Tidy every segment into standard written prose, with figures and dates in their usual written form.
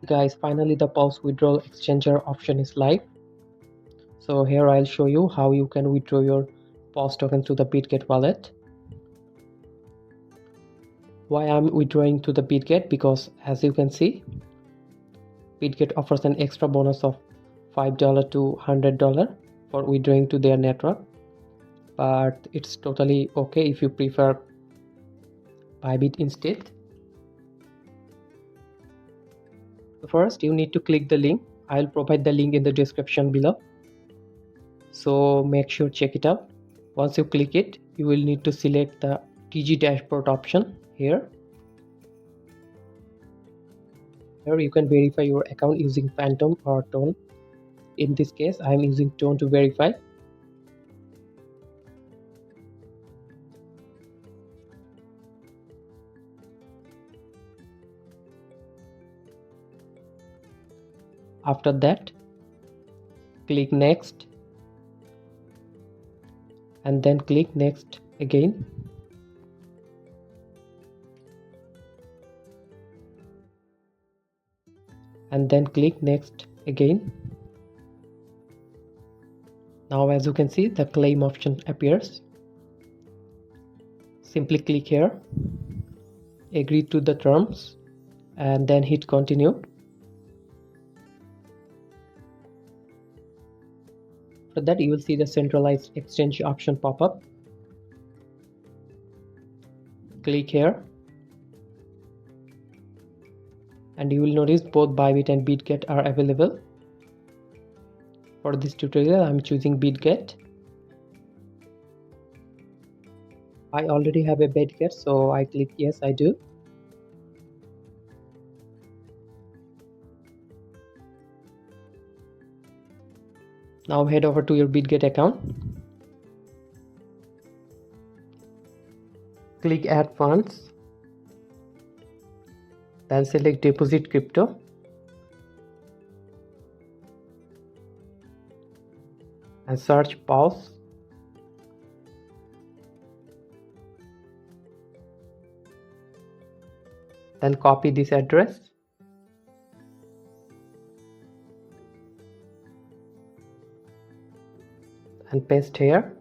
Guys, finally the Paws Withdrawal exchanger option is live. So here I'll show you how you can withdraw your Paws token to the Bitget wallet. Why I'm withdrawing to the Bitget? Because as you can see, Bitget offers an extra bonus of $5 to $100 for withdrawing to their network, but it's totally okay if you prefer Bybit instead. First, you need to click the link. I'll provide the link in the description below, so make sure check it out. Once you click it, you will need to select the TG dashboard option here. Here you can verify your account using Phantom or Tone. In this case, I am using Tone to verify. After that, click next and then click next again. And then click next again. Now as you can see, the claim option appears. Simply click here, agree to the terms, and then hit continue. After that, you will see the centralized exchange option pop up. Click here and you will notice both Bybit and Bitget are available. For this tutorial, I'm choosing Bitget. I already have a Bitget, so I click yes, I do. Now head over to your Bitget account. Click add funds. Then select deposit crypto. And search Paws. Then copy this address. And paste here.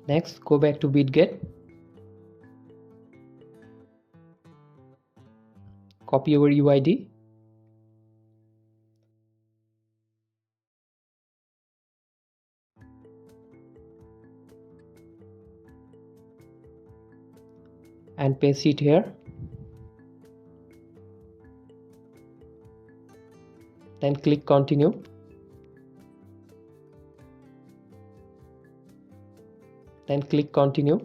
Next, go back to Bitget. Copy your UID. And paste it here. Then click continue. Then click continue.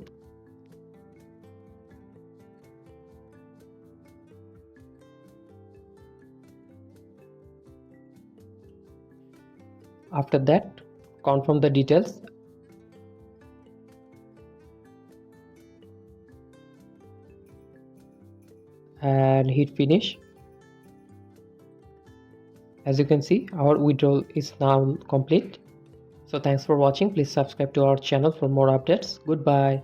After that, confirm the details. And hit finish. As you can see, our withdrawal is now complete. So thanks for watching. Please subscribe to our channel for more updates. Goodbye.